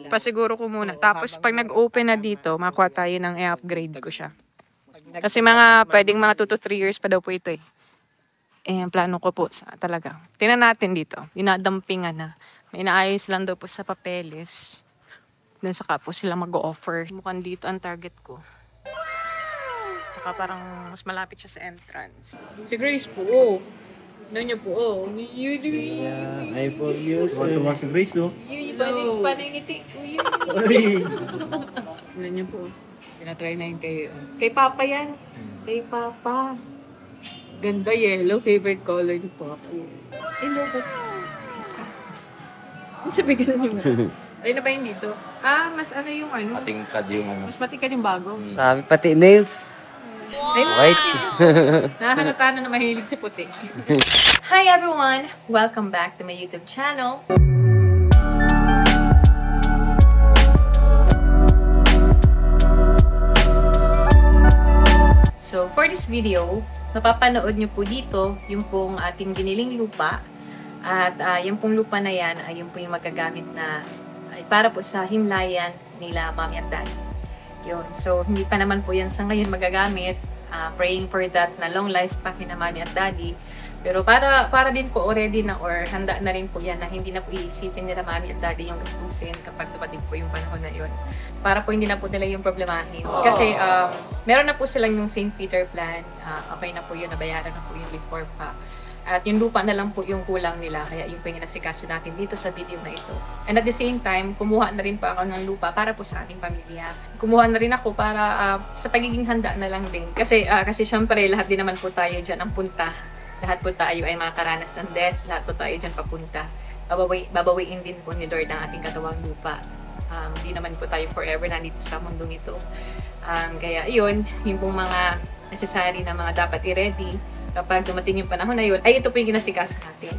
pasiguro ko muna. Tapos pag nag-open na dito, makuha tayo ng i-upgrade ko siya. Kasi pwedeng mga 2 to 3 years pa daw po ito eh. Eh, ang plano ko po talaga. Tingnan natin dito. Dinadampingan na. May inaayos lang daw po sa papeles. Then saka po sila mag-offer. Mukhang dito ang target ko. Saka parang mas malapit siya sa entrance. Si Grace po. Ano niya po? I for you, sir. Want to watch the Grace, oh? Paningiti. Ano niya po? Tinatry na yung kay Papa yan. Kay Papa. Ganda yellow. Favorite color ni Papa. Hello, Papa. Sabi ganun yung ayun na ba yun dito? Mas ano yung ano? Matingkad yung ano. Mas matingkad yung bago. Sabi pati nails. White. Nakahalata na mahilig sa puti. Hi everyone! Welcome back to my YouTube channel. So for this video, mapapanood nyo po dito yung pong ating biniling lupa. At yung pong lupa na yan ay yung po yung magagamit na para po sa himlayan nila Mommy at Daddy. Yun. So, hindi pa naman po yan sa ngayon magagamit. Praying for that na long life pa kina Mommy at Daddy. Pero para din po already na or handa na rin po yan na hindi na po iisipin nila Mommy at Daddy yung gastusin kapag dumating po yung panahon na yun. Para po hindi na po nila yung problemahin. Kasi meron na po silang yung St. Peter plan. Okay na po yun, nabayaran na po yung before pa. At yung lupa na lang po yung kulang nila. Kaya yung pinasikaso natin dito sa video na ito. And at the same time, kumuha na rin po ako ng lupa para po sa aming pamilya. Kumuha na rin ako para sa pagiging handa na lang din. Kasi syempre, lahat din naman po tayo dyan ang punta. Lahat po tayo ay makakaranas ng death. Lahat po tayo dyan papunta. Babawiin din po ni Lord ang ating katawang lupa. Hindi naman po tayo forever nandito sa mundong ito. Kaya yun, yung pong mga necessary na mga dapat i-ready kapag dumating yung panahon na yun, ay ito po yung ginasikaso natin.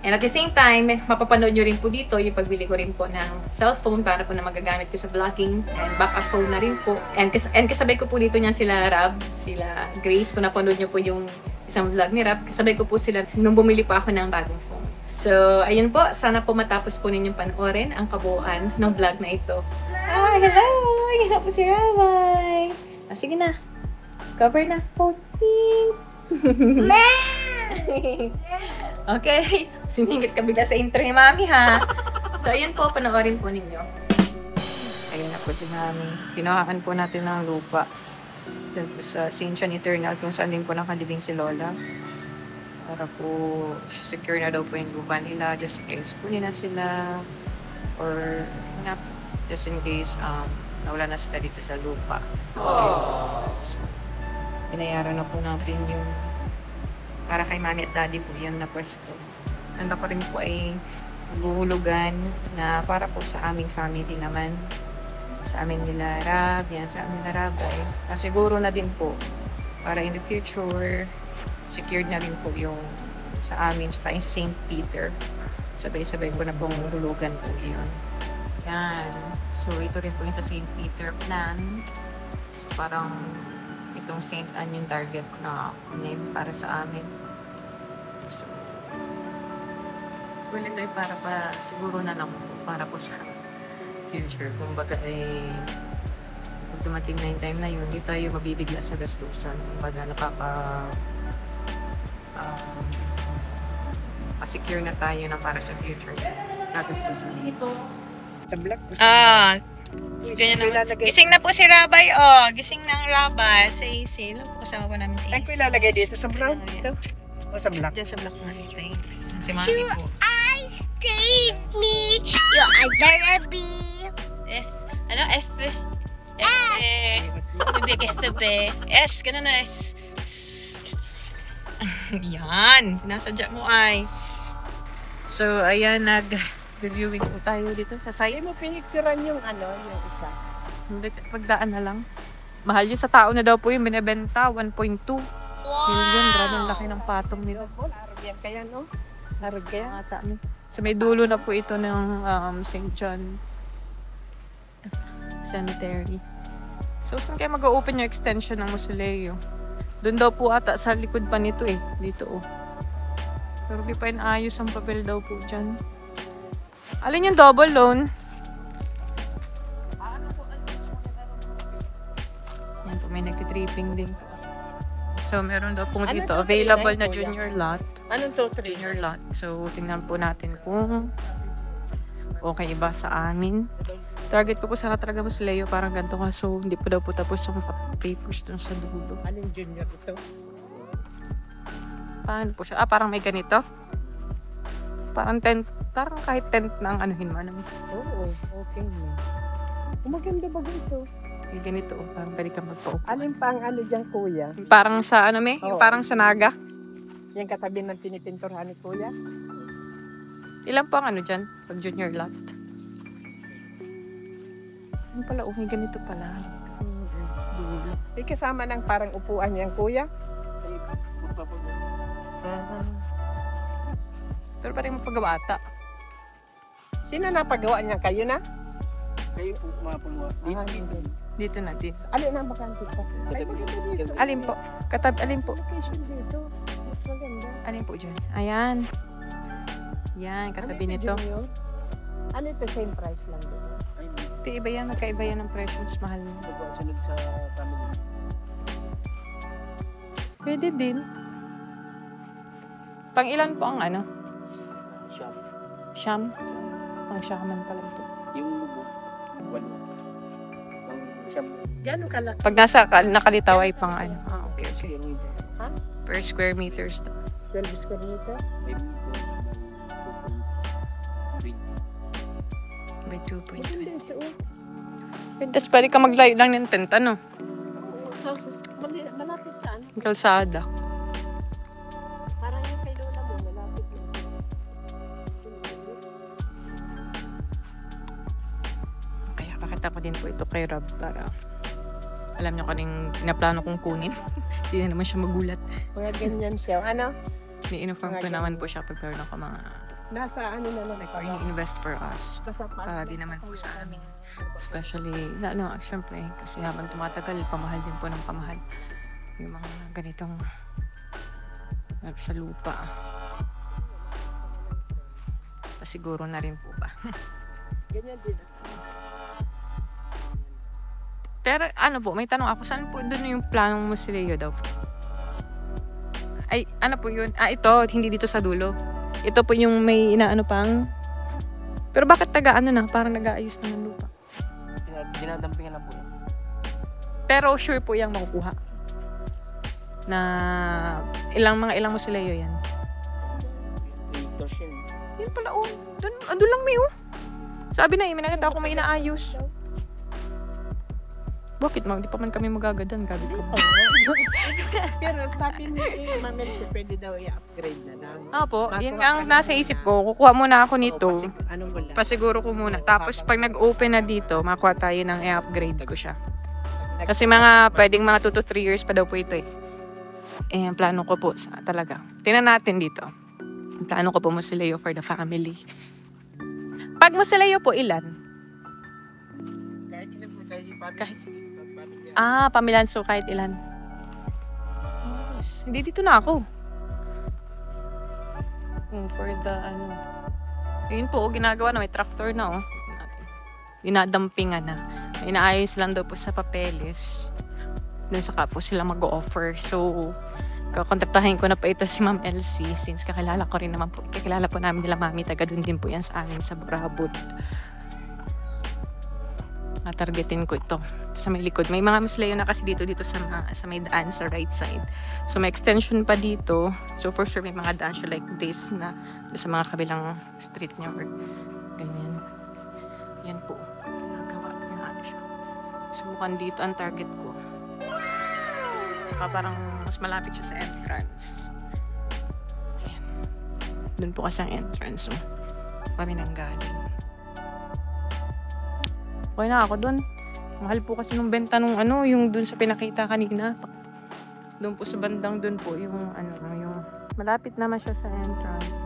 And at the same time, mapapanood nyo rin po dito yung pagbili ko rin po ng cellphone para po na magagamit ko sa vlogging and backup phone na rin po. And kasabay ko po dito niyan sila Rab, sila Grace. Kung napanood nyo po yung isang vlog ni Rab, kasabay ko po sila nung bumili pa ako ng bagong phone. So, ayun po. Sana po matapos po ninyong panoorin ang kabuuan ng vlog na ito. Hello! Ayun na po si Rabay. Sige na. Cover na. Okay. Sumingit ka bigla sa intro ni Mami, ha? So, ayun po. Panoorin po ninyo. Ayun na po si Mami. Kinuhaan po natin ng lupa. Sa St. John Eternal, kung saan din po nakalibing si Lola. Para po secure na daw po yung lupa nila. Just in case kunin na sila. Or, just in case nawala na sila dito sa lupa. So, pinayaran na po natin yung para kay Mommy at Daddy po yan na pwesto. And ako rin po ay maghuhulugan na para po sa aming family naman. Sa amin nila Rab, yan sa amin nila Rabay. Siguro na din po para in the future, secured na rin po yung sa amin, saka yung sa St. Peter. Sabay-sabay po na pong hulugan po yun. Yan. So, ito rin po yung sa St. Peter plan. So, parang itong St. Anne yung target na name para sa amin. So, well, ito ay para pa siguro na lang po, para po sa future. Kung baga ay pag dumating na yung time na yun, hindi tayo mabibigla sa gastusan. Kung baga secure na tayo na para sa future na gastusan. Ito. Sa black ko Ganyan na. Gising na po si Rabay, oh. Gising ng Rabat sa AC. Kasama po namin sa AC. Saan ko ilalagay dito? Sa brown? Ito? O sa black? Diyan sa black na. Thanks. Si Mami po. I save me. You are gonna be. Ano? Hindi kasi be. S. Ganun na. S. Yan. Sinasadya mo ay. So, ayan, nag-reviewing po tayo dito sa site. Hindi mo pinicturean yung yung isa. Pagdaan na lang. Mahal yun sa tao na daw po yung binibenta. 1.2 million. Grabe ang laki ng patong nila. Arugyan kaya, no? Arugyan. So, may dulo na po ito ng St. John Cemetery. So, saan kayo mag-open yung extension ng mausoleo? Doon daw po ata sa likod pa nito eh. Dito oh. Pero di pa inayos ang papel daw po dyan. Alin yung double loan? may nagtitripping din po. So, meron daw po Ano dito, to, available na kuya? junior lot. Anong to, Junior lot. So, tingnan po natin kung okay ba sa amin. Target ko po sana talaga mas Leo, parang ganito ka. So, hindi po daw po tapos yung papers dun sa dulo. Anong junior ito? Paano po siya? Parang may ganito. Parang tent, parang kahit tent na ang anuhin mo. Ano? Oo, okay na. Maganda ba ito? May ganito, parang pwede kang magpaupo. Alin pa ang ano dyan, kuya? Parang sa ano yung Oo. parang sa naga. Yung katabi ng pinipinturhan ni kuya? Ilan po ang ano dyan? Pag junior lot. Ano pala, may ganito pala. Dulo. May kasama ng parang upuan yan, kuya? Pero parang mapagawa ata. Sino napagawa niya? Kayo na? Kayo po mapagawa. Dito natin. Alin ang bakante pa? Ay, maganda dito. Alin po? Alin po? Location dito. Mas maganda. Alin po dyan? Ayan. Yan, katabi Ano ito, nito. Junior? Ano ito? Same price lang dito? Ito, iba yan. Magkaiba yan ng presyo. Mas mahal mo. Sunod sa family. Pwede din. Pang ilan po ang ano? Shop. Siyam? Pang syaman pala ito. Yung walo. Ang shop. Gano'n kala? Pag nasa nakalitaw ay pang ano. Ah, okay. Kasi yung Ha? Per square meters to. 12 square meter? By 2.2. Maganda ito, oh. Tapos pwede ka maglayo lang ng tent, ano? Malapit sa ano? Kalsada. Parang yung kay Lola mo, malapit lang. Kaya pakita ko din po ito kay Rob para alam niyo kaning pinaplano kong kunin. Hindi na naman siya magulat. Mga ganyan siya. Ano? Ni-inform ko naman po siya pag meron ako mga Nasa ano na lang. or ini-invest for us. Basta Para din naman po sa amin. Especially, syempre, kasi habang tumatagal, pamahal din po ng pamahal. Yung mga ganitong sa lupa. Pasiguro na rin po ba? Ganyan din. Pero ano po, may tanong ako, saan po doon yung planong mo si Leo daw? Ay, ano po yun? Ito, hindi dito sa dulo. Ito po yung may inaano pang... Pero bakit taga-ano na? Parang nag-aayos na ng lupa. Dinadampingan lang po yan. Pero sure po yung makukuha. Na ilang mo si Leo yan. 8 yan. Yun pala, oh. Doon lang may, oh. Sabi na, may nakita ako may inaayos. Bakit, Di pa man kami magagadan. Gabi ka ba? Pero sabi ni Ma'am Elsie, pwede daw i-upgrade na lang. Apo, yun ang nasa isip ko. Kukuha muna ako nito. Ano mo lang? Pasiguro ko muna. Tapos pag nag-open na dito, makuha tayo ng i-upgrade ko siya. Kasi pwedeng mga 2 to 3 years pa daw po ito eh. Ang plano ko po talaga. Tingnan natin dito. Ang plano ko po si Leo for the family. Pag si Leo po, ilan? Kahit ilan po, Kahit. Pamilyan. So kahit ilan. Hindi dito na ako. For the yun po, ginagawa na. May tractor na, oh. Dinadampingan na. Inaayos lang daw po sa papeles. Then saka po sila mag-offer. So, kakontaktahin ko na po ito si Ma'am Elsie since kakilala ko rin naman po. Kakilala po namin nila Mami. Taga dun din po yan sa amin sa Brabod. Targetin ko ito sa may likod. May mga mas Leo na kasi dito sa may daan sa right side. So may extension pa dito. So for sure may mga daan siya like this na sa mga kabilang street niya or ganyan. Yan po. Nagawa na siya. So mukhang dito ang target ko. Saka parang mas malapit siya sa entrance. Ayan. Doon po kasi ang entrance. So kami nang galing. Okay na ako doon. Mahal po kasi nung benta nung yung doon sa pinakita kanina. Doon po sa bandang doon po yung yung malapit naman siya sa entrance.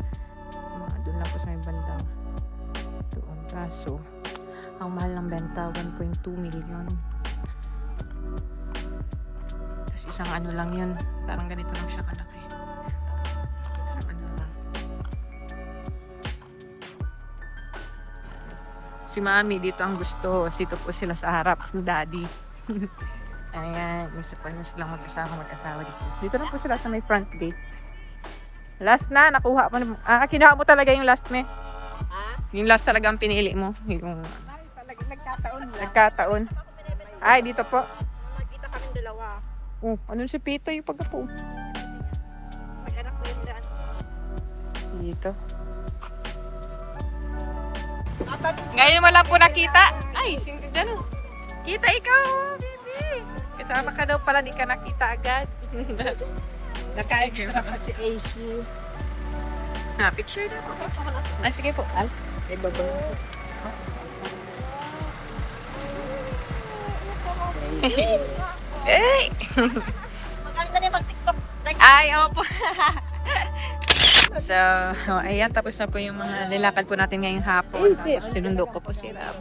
Doon lang po sa may bandang doon. Kaso, ang mahal ng benta, 1.2 million. Tapos isang lang yun. Parang ganito lang siya kalaki. Isang lang. Si Mami, dito ang gusto. Sito po sila sa harap ng Daddy. Ayan, gusto pa niya silang mag-asawa dito. Dito na po sila sa may front gate. Last na, nakuha mo. Kinuha mo talaga yung last, me. Yung last talaga ang pinili mo. Yung Talagang nagkataon lang. nagkataon. Ay, dito po. Magkita kami dalawa. Ano si Pito yung pagkapo? Mag-anak ko yung daan. Dito. Ngayon mo lang po nakita. Ay, sino dyan oh. Kita ikaw, baby. Kasama ka daw pala, di ka nakita agad. Naka-extra pa si AC. Picture na po. Sige po. Ay, baba. Hey! Magaling na rin mag-tiktok. Ay, opo. So, ayan, tapos na po yung mga nilakad po natin ngayong hapon. Tapos sinundo ko po sila.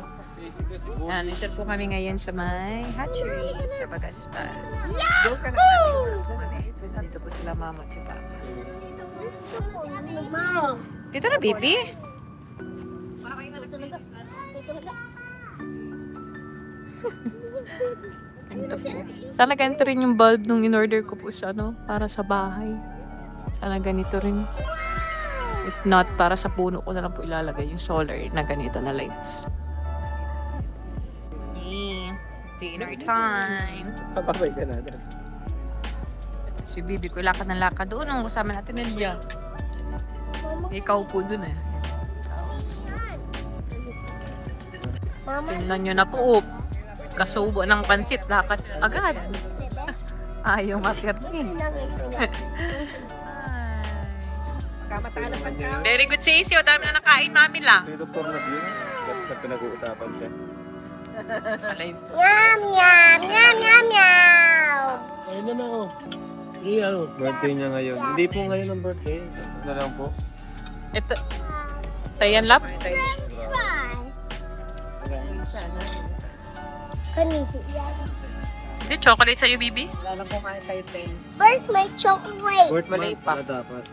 Nandito po kami ngayon sa may hatchery sa Bagaspas. Dito po sila mama at si papa. Dito na, baby. Ganito po. Sana ganito rin yung bulb nung in-order ko po sa para sa bahay. Sana ganito rin. If not, para sa puno ko na lang po ilalagay yung solar na ganito na lights. Yay! Dinner time! Papabay ka na. Si Bibi ko lakad ng lakad doon. Ang kasama natin na Lia. Ikaw po doon eh. Tingnan nyo na po. Kasubo ng pansit. Lakad agad. Ayaw matirnin. Very good si Isi. O dami na nakain mami lang. Si Dr. Nabil, ba't pinag-uusapan siya? Yum, yum, yum, yum, yum. Ayun na na ako. Birthday niya ngayon. Hindi po ngayon ang birthday. Na lang po. Ito. Sayan lap. Kanisi. Hindi, chocolate sa'yo, Bibi. Where's my chocolate? Birth Malay month pa. na dapat.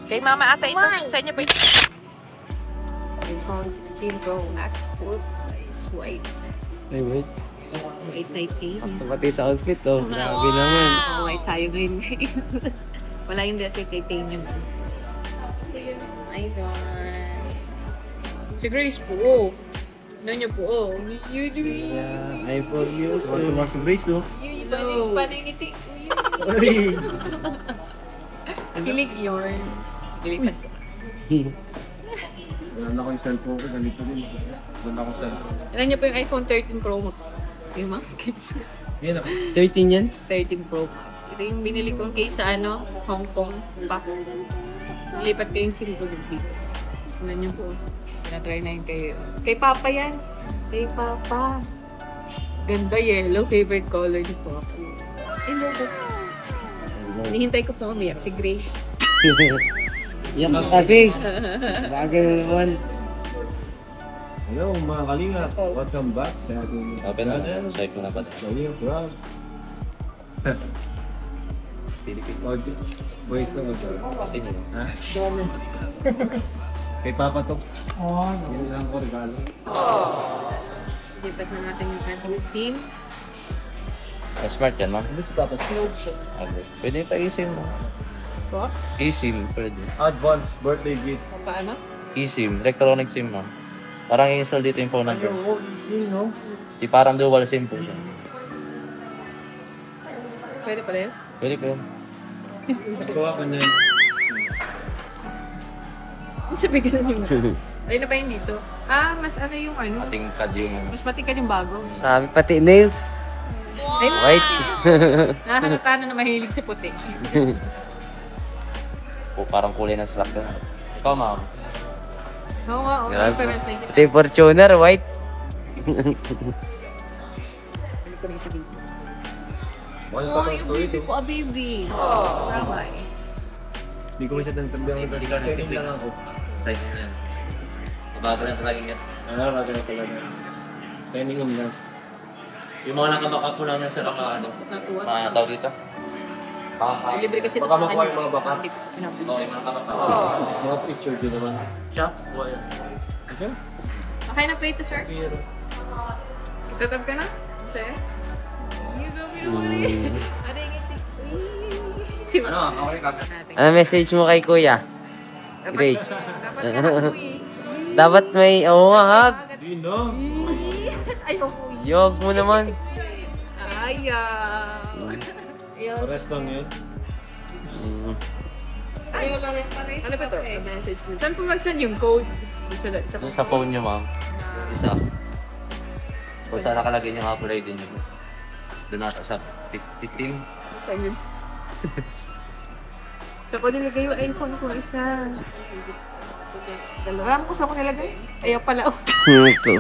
Kay mama ata ito. Mine. Sa inyo pa ito. iPhone 16 Pro Max. Is white. Ay, wait. White titanium. Sakto pati sa outfit, oh. Grabe naman. White tayo ngayon, guys. Wala yung desert titanium, guys. Nice one. Si Grace po. Ano niyo po, oh. Yeah, iPhone user. Ito mga si Grace, oh. Hello. Paningiti. Ay! Kilig yours. Dilipat ko. Wala na ko yung cellphone ko. Ganito din. Wala ko cellphone. Alam niyo po yung iPhone 13 Pro Max. Yung mga kids. Yan ako. 13 yan? 13 Pro Max. Ito yung binili kong case sa Hong Kong pa. Nilipat ko yung SIM ko dito. Tignan niyo po. Tinatry na yun kay Papa yan. Kay Papa. Ganda yellow. Favorite color ni Papa. Logo. Hinihintay ko po umiyak si Grace. Yan kasi. Bagay mo naman. Hello mga kalinga. Welcome back sa ating channel. Check ko na ba? Kalinga Vlog. Audio. Voice na gusto. Ha? Kay Papa to. Yung isang ko regalo. Lipat na natin yung ating SIM. Smart yan, ma'am. Ano si Papa? Pwede pa eSIM mo. What? eSIM, pwede. Advance birthday gift. Paano? eSIM, electronic SIM, ma'am. Parang i-install dito yung phone number. Oo, easy, no? Di parang dual SIM po siya. Pwede pa rin? Pwede po. Gawa ko na yun. Sabi ka na yung... Ayun na ba yun dito? Mas ano yung ano? Ating card yung... Mas matingkad yung bago. Sabi pati nails. Ay, White. nakahalata na mahilig si puti. O, parang kulay na sasakyan. Ikaw, ma'am. Oo nga, oo. Grabe. Pero sa inyo. Pati Fortuner, white. Balik ko rin siya dito. Mahal pa Oh, kang yung story baby to. ko, baby. Rabay. Hindi ko siya tantabihan ko. Sending lang ako. Size niya. Mababa na talaga yan. Raga na talaga. Sending lang lang. Yung mga nakabaka po lang yan sa mga ano. Natuwa. Mga tao dito. Libre kasi Baka makuha yung mga baka. Oo, yung mga nakabaka. Mga picture din naman. Siya? Buhay. Kasi? Okay na po ito, sir. Pero. Set up ka na? Sir? Si Ano, okay ka? Ano message mo kay Kuya? Grace. Dapat may, oo nga, hug. Dino. Ayoko. Yog mo naman. Ayaw. Ayun. Pares lang yun. Ano ba ito? Message mo. Saan po mag-send yung code? Doon sa phone niyo, ma'am. Isa. Kung saan nakalagay niyo Apple ID niyo. Doon nata sa 15. So, kung nilagay yung iPhone ko, isa. Dalawa ko sa ko nilagay. Ayaw pala. Ito.